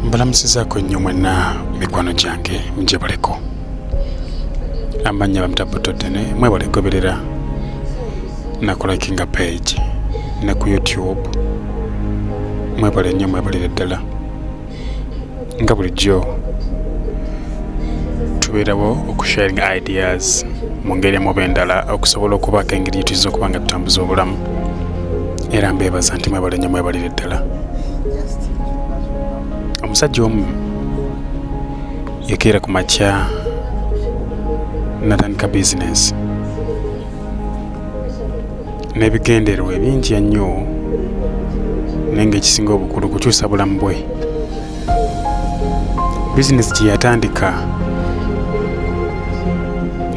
Mbalamusizaako nnyo mwenna mikwano gyange mugyebaleko. Amannya bamutabotodene mwebale goberera nakulakinga page ne ku YouTube. Mwebale nnyo mwebalire ddala. Nga bulijjo tubeerawo okusharing ideas mu ngeri emu endala okusobola okubaako engeri gyetuyiza okuba nga tutambuza obulamu. Era mbeebaza nti mwebale nnyo mwebalire ddala. Omusajja omu yakeera ku makya natandika bizinesi n'ebigendererwa ebingi ennyo naye ng'ekisinga obukulu kukyusa bulamu bwe. Bizinesi gye yatandika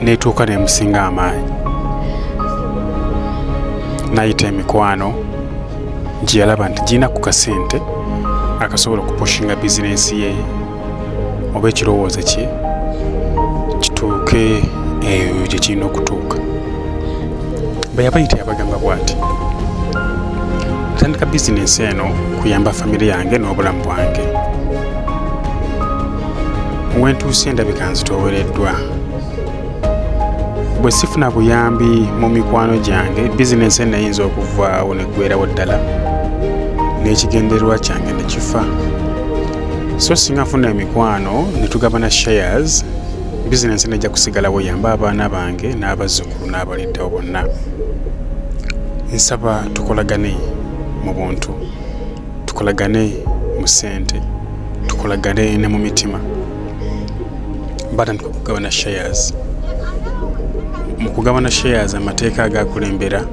n'etuuka n'emusinga amaanyi. N'ayita emikwano gye yalaba nti girina ku kasente akasobola okupushinga bizinesi ye oba ekirowoozo kye kituuke eyo gye kirina okutuuka. Bwe yabayita yabagamba bw'ati: natandika bizinesi eno kuyamba famire yange n'obulamu bwange. Wentuuse ndabika nzitoowereddwa. Bwe sifuna buyambi mu mikwano gyange bizinesi eno eyinza okuvaawo neggweerawo ddala n'ekigendererwa kyange ne kifa. So singa nfuna emikwano ne tugabana shares, bizinesi nejja kusigalawo yamba abaana bange n'abazzukulu n'abaliddewo bonna. Nsaba tukolagane mu buntu, tukolagane mu ssente, tukolagane ne mu mitima. Batandika okugabana shares. Mu kugabana shares amateeka agakulembera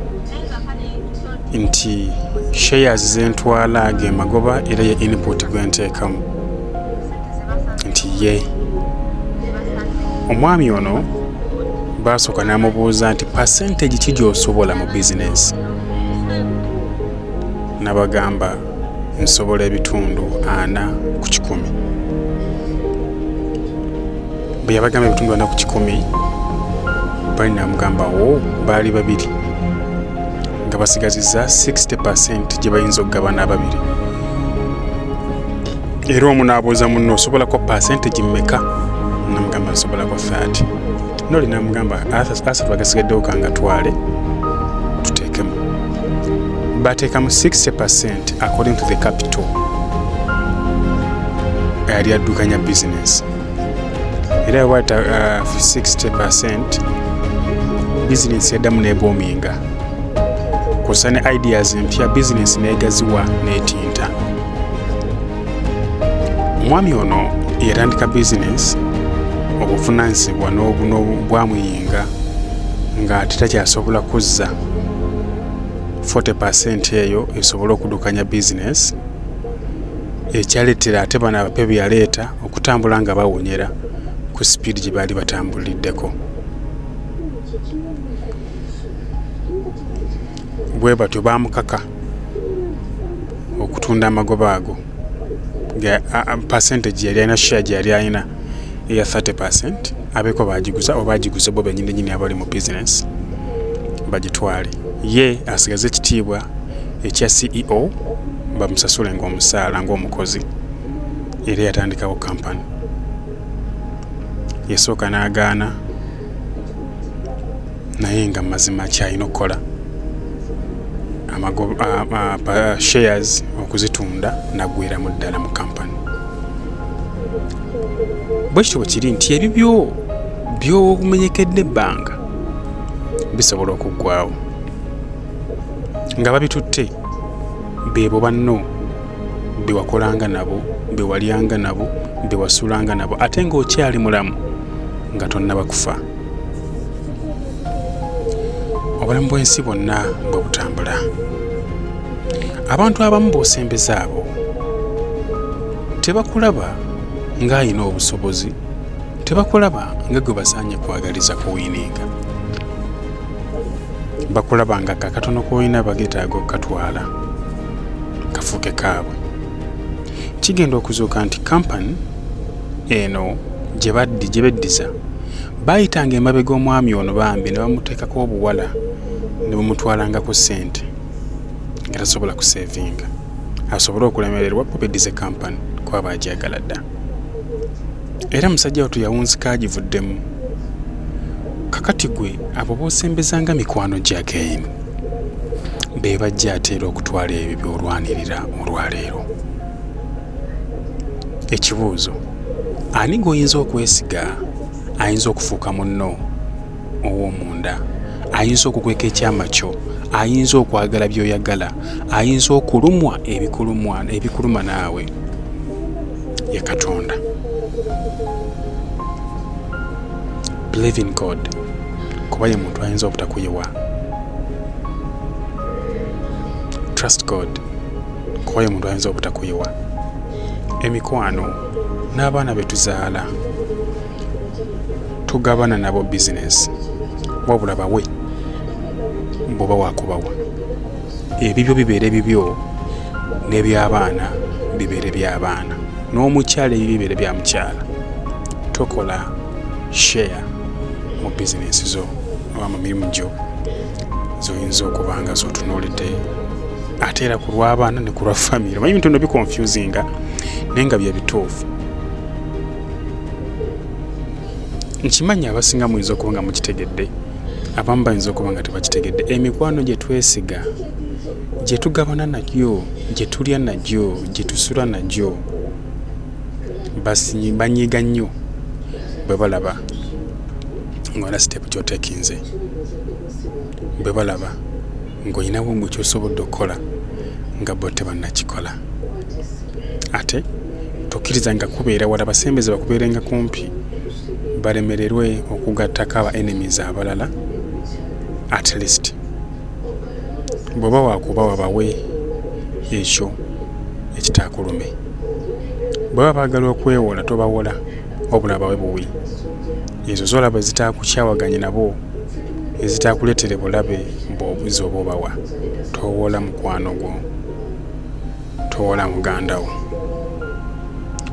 nti shares zentwala ge magoba era ye input gwenteekamu nti ye. Omwami ono baasooka n'amubuuza nti percentage ki gy'osobola mu bizinesi? N'abagamba nsobola ebitundu 40 ku 100. Bwe yabagamba ebitundu 40 ku 100 bali n'amugamba baali babiri nga basigazizza 60% gye bayinza okugabana ababiri. Era omu n'abuuza munno osobolako percentage mmeka? N'amugamba nsobolako 30. Noli n'amugamba asatu agasigaddewo kangatwale tuteekemu. Bateekamu 60% according to the capital yali addukanya business. Era wata 60% business yaddamu n'eboominga. Kusa ne ideas empya business n'egaziwa n'etinta. Omwami ono yatandika business obuvunaanyizibwa bwamuyinga nga tetakyasobola kuzza 40% eyo esobola okudukanya business. Ekyaleetera ate bano abape byaleeta okutambula nga bawonyera ku speed gye baali batambuliddeko. Bwe batyo baamukaka okutunda amagoba ago. Percentage yali alina share gye yali alina eya 30% abeeko bagiguza oba bagiguze bo bennyini nnyini abali mu business bagitwale. Ye asigaze ekitiibwa ekya CEO bamusasule ng'omusaala ng'omukozi. Era yatandikawo kampani. Yasooka n'agaana naye nga mazima kyalina okukola shares okuzitunda naggweeramu ddala mu kampani. Bwe kityo bwe kiri nti ebibyo by'omenyekedde ebbanga bisobola okuggwaawo nga babitutte beebo banno be wakolanga nabo, be walyanga nabo, be wasuulanga nabo ate ng'okyali mulamu nga tonnaba kufa. Obulamu bw'ensi bwonna bwe butambula. Abantu abamu b'osembeza abo tebakulaba ng'ayina obusobozi, tebakulaba nga gwe basaanye kwagaliza kuwiininga. Bakulaba nga kakatono k'olina bagetaaga okukatwala kafuuke kaabwe. Kigenda okuzuuka nti kampani eno gye beddiza baayitanga emabega omwami ono bambi ne bamuteekako obuwala ne bamutwalangako ssente nga tasobola kusevinga. Asobola okulemererwa beddize kampani kwaba agyagala dda. Era musajja wattu yawunzika agivuddemu. Kakati gwe abo boosembezanga mikwano gy'again be bajja ateera okutwala ebyo by'olwanirira olwaleero. Ekibuuzo, ani g'oyinza okwesiga ayinza okufuuka munno ow'omunda, ayinza okukweka ekyama kyo, ayinza okwagala by'oyagala, ayinza okulumwa ebikuluma naawe? Ye Katonda. Believe in God, kuba ye muntu ayinza obutakuyiwa. Trust God, kuba ye muntu ayinza obutakuyiwa. Emikwano n'abaana be tuzaala tugabana nabo bizinesi, wabula bawe bw'oba waakubawa. Ebibyo bibeera ebibyo, n'eby'abaana bibeera by'abaana, n'omukyala ebyo bibeera bya mukyala. Tokola share mu bizinesi zo oba mu mirimu gyo zoyinza okuba nga z'otunuulidde, ate era ku lw'abaana ne ku lwa famire. Omanyi ebintu bino biconfusinga naye nga bya bituufu. Nkimanyi abasinga muyinza okuba nga mukitegedde, abamu bayinza okuba nga tebakitegedde. Emikwano gye twesiga, gye tugabana nagyo, gye tulya nagyo, gye tusula nagyo, banyiiga nnyo bwe balaba ng'olina siteepu gy'oteekinze, bwe balaba ng'olinawo gwe ky'osobodde okukola nga bo tebannakikola. Ate tokkiriza nga kubeera wala basembeze bakubeerenga kumpi balemererwe okugattako aba enemies abalala. At least bw'oba waakubawa bawe ekyo ekitaakulume. Bw'oba baagala okwewola tobawola, wabula bawe buwi. Ezo z'olaba ezitaakukyawaganye nabo, ezitaakuleetere bulabe bw'obuzi oba obawa. Towola mukwano gwo, towola muganda wo.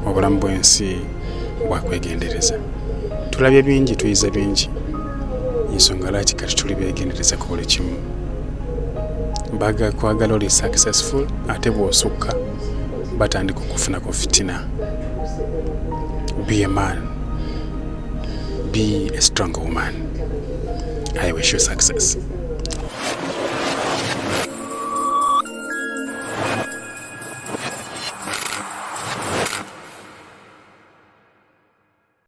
Obulamu bw'ensi bwakwegendereza. Tulabye bingi, tuyize bingi, ensonga lwaki kati tuli beegendereza ku buli kimu. Baga kwagala oli successful, ate bw'osukka batandika okufunako fitina. Be a man, be a strong woman. I wish you success.